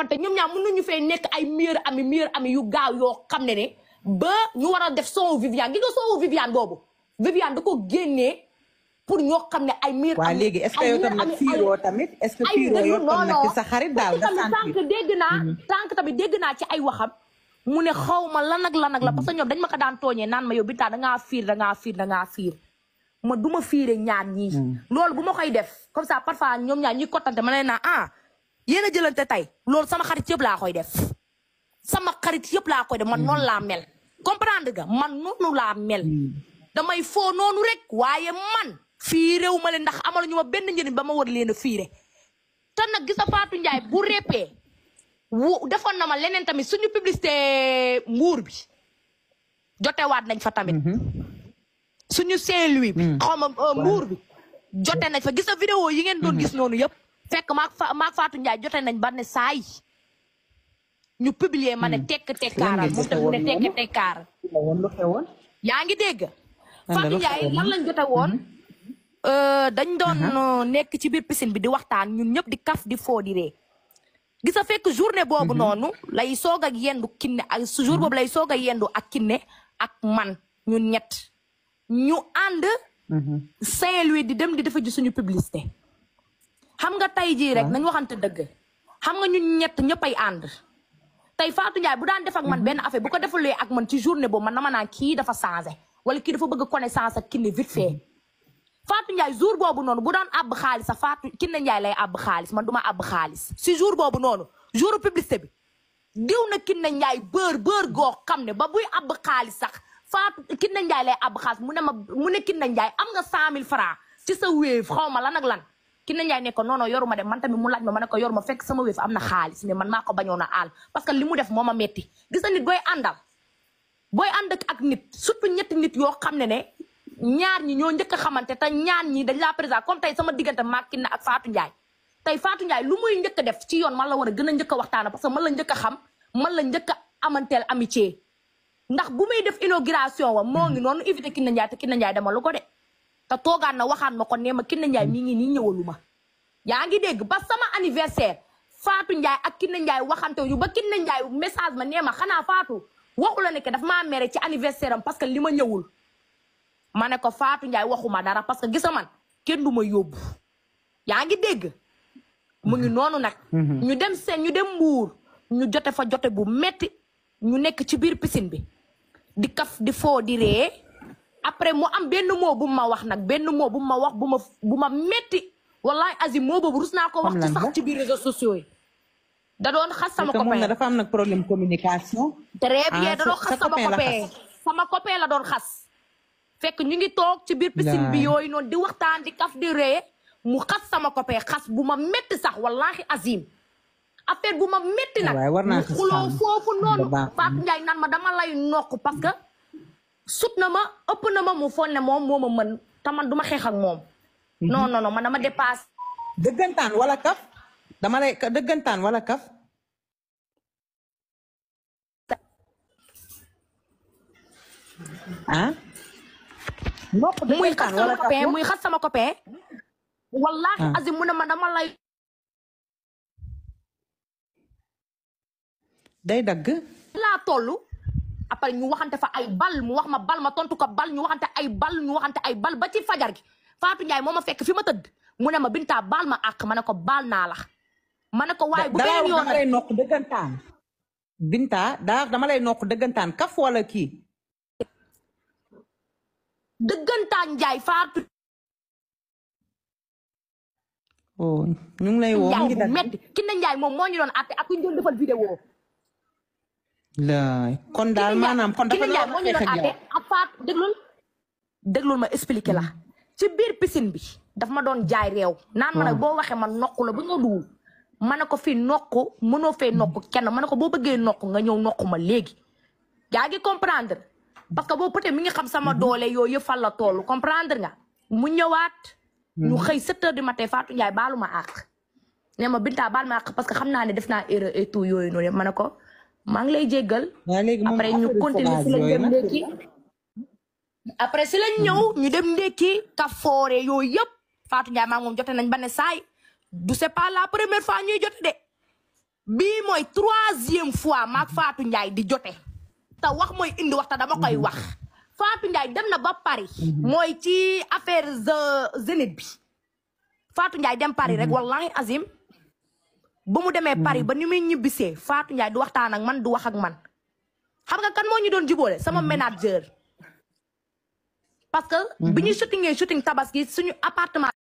xamante ñoom ñaar mënuñu fee nekk ay meilleur ami yu gaaw yoo xam ne ba ñu war a def son Viviane gi nga son Viviane boobu Viviane da ko génnee pour ñoo xam ne ay meilleur ami. waaw léegi est-ce que yow tam nag fiiroo tamit est-ce que fiiroo yow tam nag ci sa xarit daal nga tànk tamit dégg naa ci ay waxam mu ne xaw ma lan ak la parce que ñoom dañ ma ko daan tooñee naan ma yow Binta dangaa fiir ma duma fiire ñaar ñii loolu bu ma koy def comme ça parfois ñoom ñaar ñuy kottante ma ne naa yéen a jëlante tey loolu sama xarit yëpp laa koy def man noonu laa mel comprendre nga man noonu laa mel damay foo noonu rek waaye man fiirewu ma leen ndax amalu ñu ma benn njëriñ ba ma war leen a fiire te nag gis nga Fatou Ndiaye bu répee defoon na ma leneen tamit suñu publicité mbuur bi jotewaat nañ fa tamit suñu Saint-Louis bi xaw ma mbuur bi jote nañ fa gis nga vidéo yi ngeen doon gis noonu yëpp fekk maak Fatou Ndiaye jote nañ ba ne saay ñu publier ma ne tekkaaral moom tam mu ne tekkaaral yaa ngi dégg Fatou Ndiaye lan lañ jote woon dañ doon nekk ci biir piscine bi di waxtaan ñun ñëpp di kaf di foo di ree gis nga fekk journée boobu noonu lay soog ak yendu kinne ak jour boobu lay soog a yendu ak kinne ak man ñun ñett ñu ànd Saint-Louis di dem di defa ji suñu publicité xam nga tey jii rek nañ waxante dëgg xam nga ñun ñett ñëppay ànd tey Fatou Ndiaye bu daan def ak man benn affaire bu ko defulee ak man ci journée boobu man na ma naan kii dafa changé wala kii dafa bëgg connaissance ak kinne vite fait Fatou Ndiaye jour boobu noonu bu doon àbb xaalis sax Fatou Kiné Ndiaye lay àbb xaalis man duma àbb xaalis si jour boobu noonu jour publicité bi diw na Kiné Ndiaye bër goo xam ne ba buy àbb xaalis sax Fatou Kiné Ndiaye lay àbb xaalis mu ne Kiné Ndiaye am nga 100 000 francs ci sa wéef xaw ma lan ak lan Kiné Ndiaye ne ko non non yoruma dem man tamit mu laaj ma ne ko yoruma fekk sama wéef am na xaalis mais man maa ko bañoon a aal parce que li mu def moo ma metti gis na nit booy ànd ak nit surtout ñetti nit yoo xam ne ñaar ñi ñoo njëkk a xamante te ñaar ñi dañ laa présent comme tey sama diggante maak Kiné ak Fatou Ndiaye tey Fatou Ndiaye lu muy njëkk a def ci yoon man la war a gën a njëkk a waxtaana parce que man la njëkk a xam man la njëkk a amanteel amitié ndax bu muy def inauguration wa moo ngi noonu invité Kiné Ndiaye te Kiné Ndiaye dama lu ko de te toogaan na waxaan ma ko nee ma Kiné Ndiaye mi ngi nii ñëwalu ma yaa ngi dégg ba sama anniversaire Fatou Ndiaye ak Kiné Ndiaye waxante yu ba Kiné Ndiaye message ma nee ma xanaa Fatou waxu la ne que daf maa mere ci anniversaire am parce que li ma ñëwul ma ne ko Fatou Ndiaye waxuma dara parce que gisa man kenn du ma yóbbu yaa ngi dégg mu ngi noonu nag ñu dem Mbuur ñu jote fa jote bu metti ñu nekk ci biir piscine bi di kaf di foo di ree après mu am benn mot bu ma wax nag benn mot bu ma wax bu ma metti wallahi azim moo boobu rus naa ko wax ci sax ci biir réseaux sociaux yi da doon xas sama copain dafa am nag problème communication très bien da doon xas sama copain la doon xas fekk ñu ngi toog ci biir piscine bi yooyu noonu di waxtaan di kaf di ree mu xas sama copain xas bu ma metti sax wallahi azim affaire bu ma metti nag mu xuloo foofu noonu Fatou Ndiaye naan ma dama lay nokk parce que sut na ma ëpp na ma mu foog ne moom moo ma mën te man du ma xeex ak moom non man dama dépasse dëggantaan wala kaf dama lay dëggantaan wala kaf muy xas sama copain wallahi azim mu ne ma dama lay day dagg laa toll après ñu waxante fa ay bal mu wax ma bal ma tontu ko bal ñu waxante ay bal ba ci fajar gi Fatou Ndiaye moo ma fekk fi ma tëdd mu ne ma Binta baal ma àq ma ne ko baal naa la ma ne ko waaye bu beneen yoon dama lay nokk dëggantaan Binta dama lay nokk dëggantaan kaf wala kii dëggantaan Ndiaye Fatou ñu ngi lay woo mu ngi metti Kiné Ndiaye moom moo ñu doon àtte ak ñu doon defal vidéo kon daal maanaam kon dafa Kiné Ndiaye moo ñu doon àtte ak Fatou déglul ma expliqué la ci biir piscine bi daf ma doon jaay réew naan ma nag boo waxee ma nokk la ba nga duwul ma ne ko fii nokk mënoo fee nokk kenn ma ne ko boo bëggee nokk nga ñëw nokk ma léegi yaa ngi comprendre parce que boo peut-être mi ngi xam sama doole yooyu yëpp fan la toll comprendre nga mu ñëwaat ñu xëy 7 heures du matin Fatou Ndiaye baalu ma àq ne ma Binta baal ma àq parce que xam naa ne def naa erreur et tout yooyu noonu ma ne ko maa ngi lay jéggal après ñu continuer si lañ dem ndékki après si lañ ñëw ñu dem ndékki ka foore yooyu yëpp Fatou Ndiaye maa moom jote nañ ba ne saay du c'est pas la première fois ñuy jote de bii mooy 3e fois maak Fatou Ndiaye di jote te wax mooy indi wax te dama koy wax Fatou Ndiaye dem na ba Paris mooy ci affaire Zénith bi Fatou Ndiaye dem Paris rek wallahi azim ba mu demee Paris ba ni muy ñibbisee Fatou Ndiaye du waxtaan ak man du wax ak man xam nga kan moo ñu doon jubóole sama manager parce que bi ñu shooting tabaski suñu appartement